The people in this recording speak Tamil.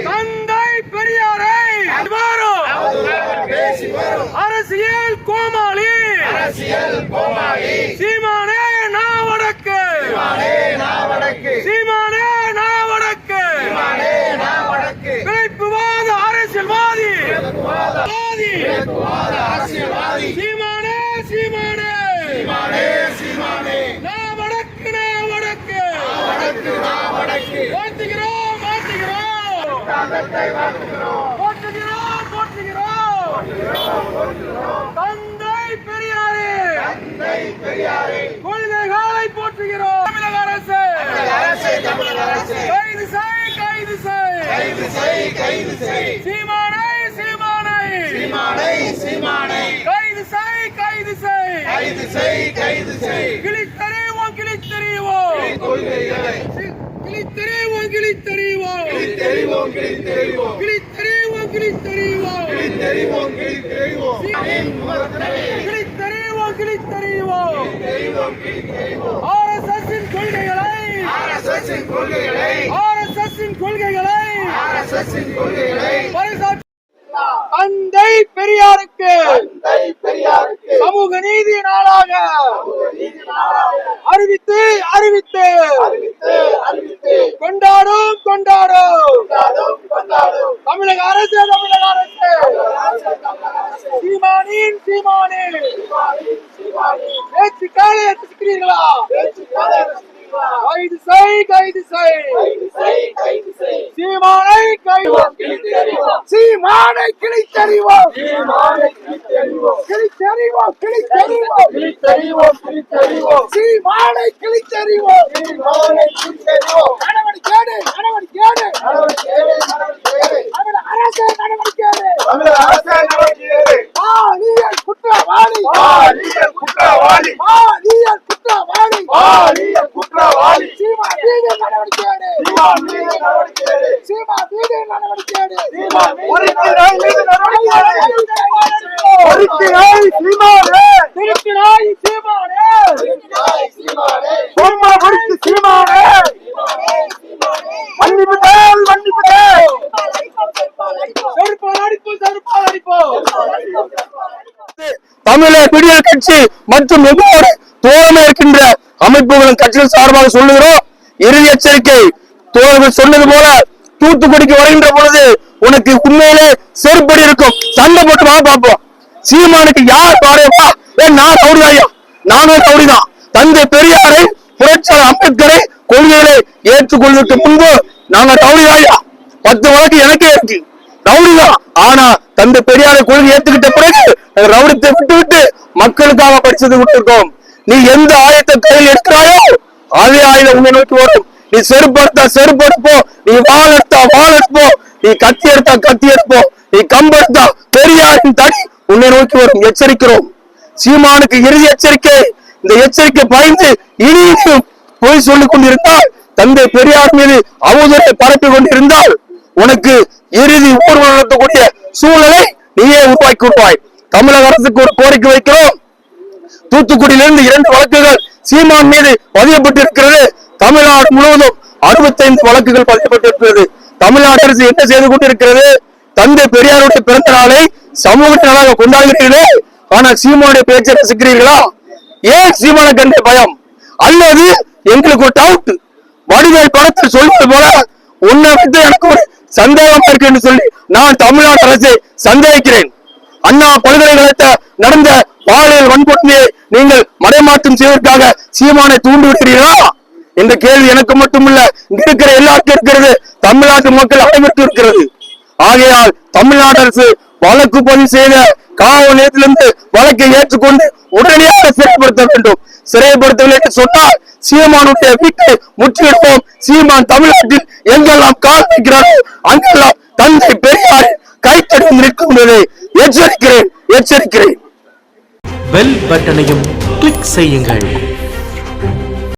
தந்தை பெரியாரை அரசியல் கோமாளி சீமானே நாவடக்கு சீமானே நாவடக்கு பிழைப்புவாத அரசியல்வாதி சீமானே சீமானே நாவடக்கு நாவடக்கு வாழ்த்துகிறோம் தந்தை பெரியாரே கொள்கைகளை போற்றுகிறோம். தமிழக அரசு கைது செய் சீமானை கைது செய் கிழித்தறிவோம் ஆர்எஸ்எஸ்ஸின் கொள்கைகளை தந்தை பெரியாருக்கு சமூக நீதி நாளாக அறிவித்து கொண்டாடும் தமிழக அரசு சீமானின் பேச்சுக்காக ஏற்றுக்கிறீர்களா? கைது செய் சீமானை கிழித்தறிவோம் சீமானை கிழித்தறிவோம் நடவடிக்கை குற்றவாளி தமிழக விடியல் கட்சி மற்றும் எங்களோடு தோழமை இருக்கின்ற அமைப்புகளின் கட்சிகள் சார்பாக சொல்லுகிறோம். இறுதி எச்சரிக்கை. தோழர்கள் சொன்னது போல தூத்துக்குடிக்கு வருகின்ற பொழுது உனக்கு உண்மையிலே செருப்படி இருக்கும். சண்டை போட்டு வா பார்ப்போம். சீமானுக்கு யார் பாருவா? நான் ரவுடிதாயா, நானும் ரவுடிதான். தந்தை பெரியாரை புரட்சியாளர் அம்பேத்கரை கொள்கைகளை ஏற்றுக்கொள்வதற்கு முன்பு நாங்க ரவுடிதாயா. 10 வழக்கு எனக்கே இருக்கு, ரவுடிதான். ஆனா தந்தை பெரியாரை கொள்கை ஏற்றுக்கிட்ட பிறகு ரவுடித்தை விட்டு மக்களுக்காக படிச்சது விட்டுருக்கோம். நீ எந்த ஆயத்தை கையில் எடுக்கிறாயோ அதே ஆயுதம் உன்னை நோக்கி வரும். நீ செருப்பு எடுப்போம், நீ வாள் எடுப்போம், நீ கத்தி எடுப்போம், நீ கம்பெடுத்தா பெரியாரின் தடி உன்னை நோக்கி வரும். எச்சரிக்கிறோம். சீமானுக்கு இறுதி எச்சரிக்கை. இந்த எச்சரிக்கை பயந்து இனியும் பொய் சொல்லிக் கொண்டிருந்தால், தந்தை பெரியார் மீது அவதூறை பரப்பி கொண்டிருந்தால் உனக்கு இறுதி ஊர்வலம் நடத்தக்கூடிய சூழலை நீயே உருவாக்கி விடுவாய். தமிழக அரசுக்கு ஒரு கோரிக்கை வைக்கிறோம். தூத்துக்குடியிலிருந்து 2 வழக்குகள் சீமான் மீது பதியப்பட்டிருக்கிறது. தமிழ்நாடு முழுவதும் 65 வழக்குகள் பதியப்பட்டிருக்கிறது. தமிழ்நாடு அரசு என்ன செய்து கொண்டிருக்கிறது? தந்தை பெரியாருடைய பிறந்த நாளை சமூக நாளாக கொண்டாடுகிறீர்களே, ஆனால் சீமானுடைய பேச்சை ரசிக்கிறீர்களா? ஏன் சீமான கண்ட பயம்? அல்லது எங்களுக்கு ஒரு டவுட், வடிவேல் படத்தில் சொல்வது போல உன்னை வந்து எனக்கு ஒரு சந்தேகமா இருக்கு என்று சொல்லி நான் தமிழ்நாடு அரசை சந்தேகிக்கிறேன். அண்ணா பல்கலைக்கழகத்தை நடந்த பாலியல் வன்கொடுமையை நீங்கள் மடைமாற்றம் செய்வதற்காக சீமானை தூண்டி விடுகிறீர்களா என்ற கேள்வி எனக்கு மட்டுமல்ல, இங்க இருக்கிற எல்லாருக்கும் இருக்கிறது, தமிழ்நாட்டு மக்கள் அனைவருக்கும் இருக்கிறது. ஆகையால் தமிழ்நாடு அரசு வழக்கு பதிவு செய்த காவல் நிலையத்திலிருந்து வழக்கை ஏற்றுக்கொண்டு உடனடியாக சிறைப்படுத்த வேண்டும். சிறைப்படுத்தவில்லை என்று சொன்னால் சீமானுடைய வீட்டை முற்றிடுவோம். சீமான் தமிழ்நாட்டில் எங்கெல்லாம் கால் வைக்கிறாரோ அங்கெல்லாம் தந்தை பெரியார் கைத்தடி நிற்கும் என்பதை எச்சரிக்கிறேன். பெல் பட்டனையும் கிளிக் செய்யுங்கள்.